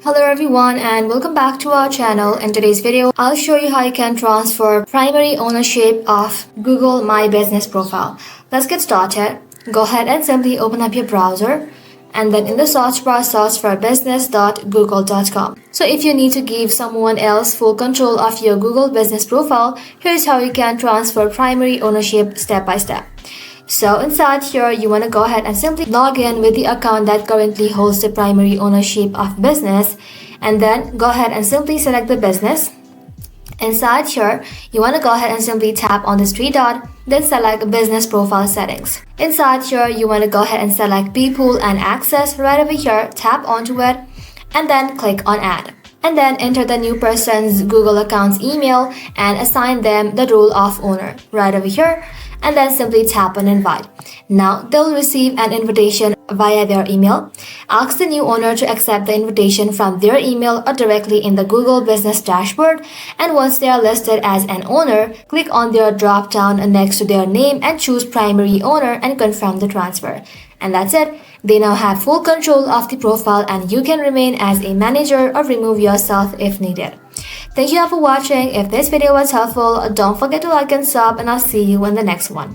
Hello everyone and welcome back to our channel. In today's video, I'll show you how you can transfer primary ownership of Google My Business profile. Let's get started. Go ahead and simply open up your browser and then in the search bar search for business.google.com. So if you need to give someone else full control of your Google business profile, here's how you can transfer primary ownership step by step. So inside here, you want to go ahead and simply log in with the account that currently holds the primary ownership of business, and then go ahead and simply select the business. Inside here, you want to go ahead and simply tap on this three dot, then select business profile settings. Inside here, you want to go ahead and select people and access. Right over here, tap onto it and then click on add. And then enter the new person's Google account's email and assign them the role of owner right over here, and then simply tap on invite. Now they'll receive an invitation via their email. Ask the new owner to accept the invitation from their email or directly in the Google business dashboard, and once they are listed as an owner, click on their drop down next to their name and choose primary owner and confirm the transfer. And that's it. They now have full control of the profile and you can remain as a manager or remove yourself if needed. Thank you all for watching. If this video was helpful, don't forget to like and sub, and I'll see you in the next one.